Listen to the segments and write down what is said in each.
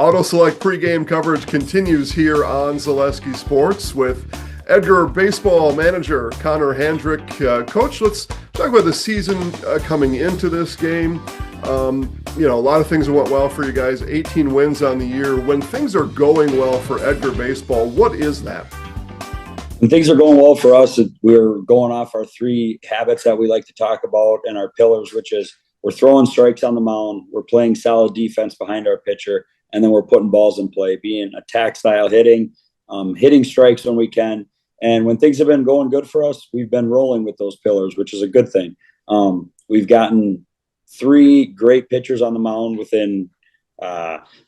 Auto Select pregame coverage continues here on Zaleski Sports with Edgar baseball manager Connor Handrick. Coach, let's talk about the season coming into this game. A lot of things went well for you guys, 18 wins on the year. When things are going well for Edgar baseball, what is that? When things are going well for us, we're going off our three habits that we like to talk about and our pillars, which is we're throwing strikes on the mound, we're playing solid defense behind our pitcher, and then we're putting balls in play, being attack style hitting, hitting strikes when we can. And when things have been going good for us, we've been rolling with those pillars, which is a good thing. We've gotten three great pitchers on the mound within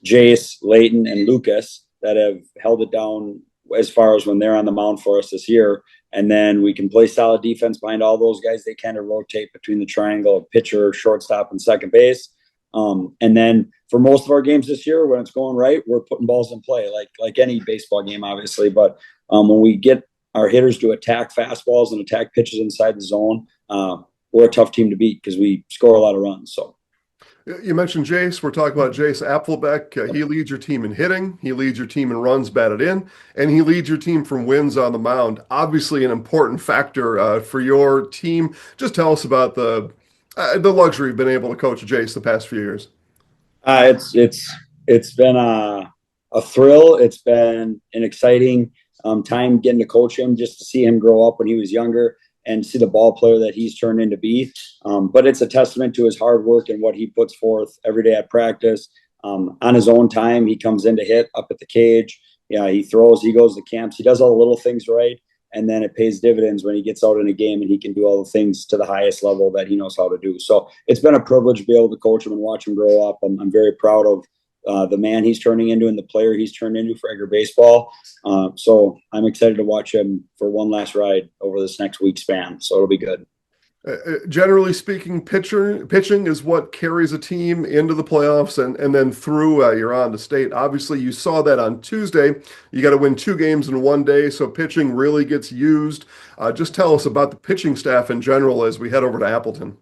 Jace, Leighton, and Lucas that have held it down as far as when they're on the mound for us this year. And then we can play solid defense behind all those guys. They kind of rotate between the triangle of pitcher, shortstop, and second base. And then for most of our games this year, when it's going right, we're putting balls in play, like any baseball game, obviously. But when we get our hitters to attack fastballs and attack pitches inside the zone, we're a tough team to beat because we score a lot of runs. So. You mentioned Jace. We're talking about Jace Applebeck. He leads your team in hitting. He leads your team in runs batted in, and he leads your team from wins on the mound. Obviously, an important factor for your team. Just tell us about the luxury of being able to coach Jace the past few years. It's been a thrill. It's been an exciting time getting to coach him, just to see him grow up when he was younger and see the ball player that he's turned into be. But it's a testament to his hard work and what he puts forth every day at practice. On his own time, he comes in to hit up at the cage. Yeah, he throws, he goes to camps. He does all the little things right, and then it pays dividends when he gets out in a game and he can do all the things to the highest level that he knows how to do. So it's been a privilege to be able to coach him and watch him grow up. I'm very proud of the man he's turning into and the player he's turned into for Edgar baseball. So I'm excited to watch him for one last ride over this next week span. So it'll be good. Generally speaking, pitching is what carries a team into the playoffs and then through you're on to state. Obviously, you saw that on Tuesday. You got to win 2 games in one day, so pitching really gets used. Just tell us about the pitching staff in general as we head over to Appleton.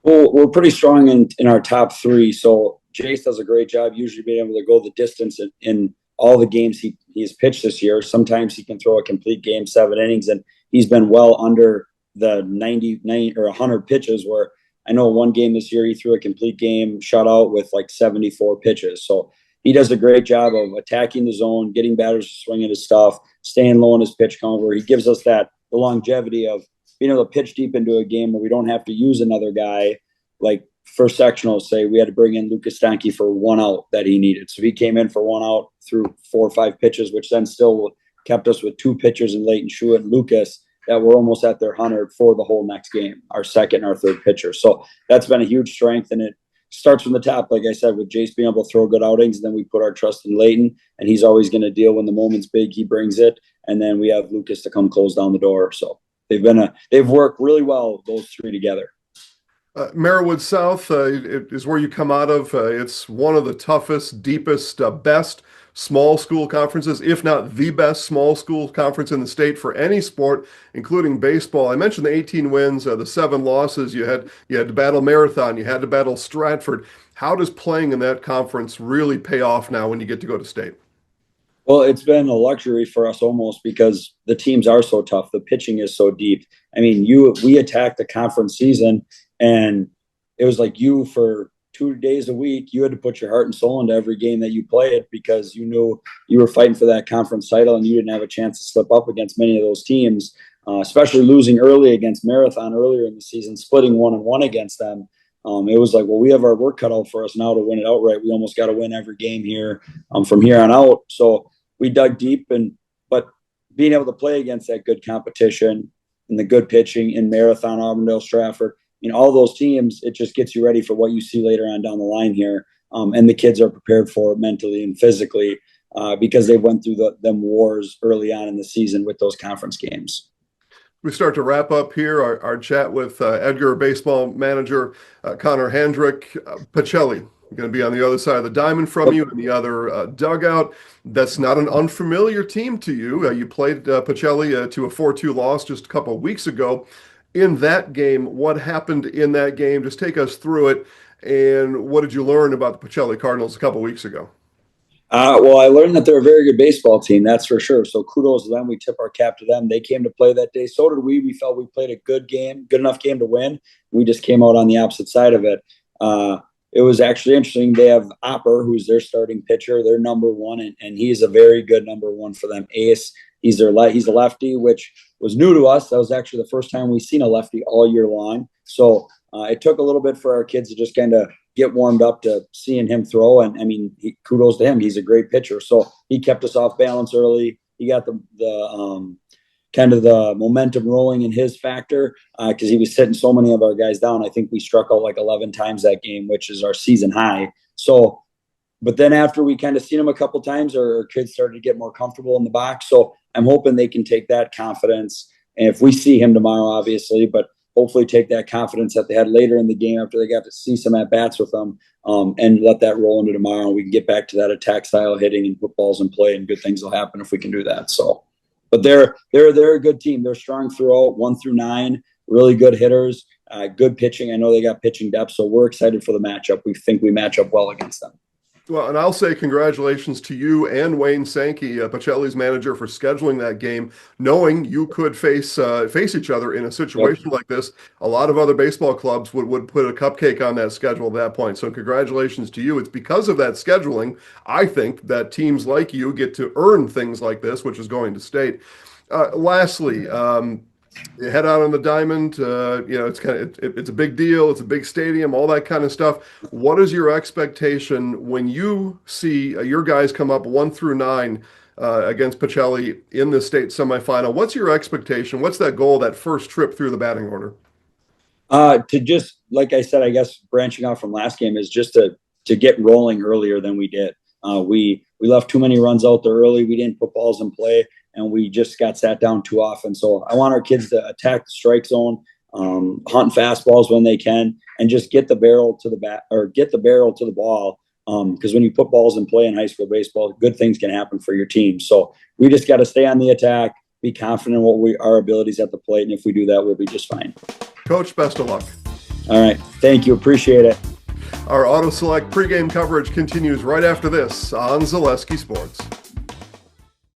Well, we're pretty strong in our top 3. So Jace does a great job usually being able to go the distance in all the games he's pitched this year. Sometimes he can throw a complete game, 7 innings, and he's been well under the 90 or 100 pitches, where I know one game this year he threw a complete game shutout with like 74 pitches. So he does a great job of attacking the zone, getting batters to swing at his stuff, staying low in his pitch count, where he gives us the longevity of being able to pitch deep into a game where we don't have to use another guy. Like first sectional, say we had to bring in Lucas Stanke for 1 out that he needed. So he came in for 1 out through 4 or 5 pitches, which then still kept us with 2 pitchers in Leighton Schuett and Lucas that were almost at their 100 for the whole next game, our second and our third pitcher. So that's been a huge strength, and it starts from the top, like I said, with Jace being able to throw good outings, and then we put our trust in Leighton, and he's always going to deal when the moment's big, he brings it, and then we have Lucas to come close down the door. So they've worked really well, those 3 together. Merriwood South is where you come out of. It's one of the toughest, deepest, best small school conferences, if not the best small school conference in the state for any sport, including baseball. I mentioned the 18 wins, the 7 losses. You had to battle Marathon. You had to battle Stratford. How does playing in that conference really pay off now when you get to go to state? Well, it's been a luxury for us almost because the teams are so tough. The pitching is so deep. I mean, we attacked the conference season, and it was like for 2 days a week, you had to put your heart and soul into every game that you played because you knew you were fighting for that conference title and you didn't have a chance to slip up against many of those teams, especially losing early against Marathon earlier in the season, splitting 1-1 against them. It was like, well, we have our work cut out for us now to win it outright. We almost got to win every game here from here on out. So we dug deep, but being able to play against that good competition and the good pitching in Marathon, Auburndale, Stratford, all those teams, it just gets you ready for what you see later on down the line here. And the kids are prepared for it mentally and physically because they went through them wars early on in the season with those conference games. We start to wrap up here our chat with Edgar baseball manager Connor Handrick. Pacelli going to be on the other side of the diamond from you in the other dugout. That's not an unfamiliar team to you. You played Pacelli to a 4-2 loss just a couple of weeks ago. In that game, what happened in that game? Just take us through it. And what did you learn about the Pacelli Cardinals a couple of weeks ago? Well, I learned that they're a very good baseball team, that's for sure. So kudos to them. We tip our cap to them. They came to play that day. So did we. We felt we played a good game, good enough game to win. We just came out on the opposite side of it. It was actually interesting. They have Opper, who's their starting pitcher, their number one, and he's a very good number one for them. Ace, he's a lefty, which was new to us. That was actually the first time we've seen a lefty all year long. So it took a little bit for our kids to just kind of get warmed up to seeing him throw. And I mean, kudos to him. He's a great pitcher. So he kept us off balance early. He got the kind of the momentum rolling in his factor because he was sitting so many of our guys down. I think we struck out like 11 times that game, which is our season high. So, but then after we kind of seen him a couple times, our kids started to get more comfortable in the box. So I'm hoping they can take that confidence. And if we see him tomorrow, obviously, but hopefully take that confidence that they had later in the game after they got to see some at-bats with them and let that roll into tomorrow. And we can get back to that attack style hitting and put balls in play, and good things will happen if we can do that. So, but they're a good team. They're strong throughout 1 through 9, really good hitters, good pitching. I know they got pitching depth, so we're excited for the matchup. We think we match up well against them. Well, and I'll say congratulations to you and Wayne Sankey, Pacelli's manager, for scheduling that game, knowing you could face each other in a situation like this. A lot of other baseball clubs would put a cupcake on that schedule at that point. So congratulations to you. It's because of that scheduling, I think, that teams like you get to earn things like this, which is going to state. Lastly, you head out on the diamond, it's a big deal. It's a big stadium, all that kind of stuff. What is your expectation when you see your guys come up 1 through 9 against Pacelli in the state semifinal? What's your expectation? What's that goal, that first trip through the batting order? To just, like I said, I guess branching out from last game is just to get rolling earlier than we did. We left too many runs out there early. We didn't put balls in play, and we just got sat down too often. So I want our kids to attack the strike zone, hunt fastballs when they can, and just get the barrel to the bat or get the barrel to the ball. Because when you put balls in play in high school baseball, good things can happen for your team. So we just got to stay on the attack, be confident in what our abilities at the plate, and if we do that, we'll be just fine. Coach, best of luck. All right. Thank you. Appreciate it. Our Auto Select pregame coverage continues right after this on Zaleski Sports.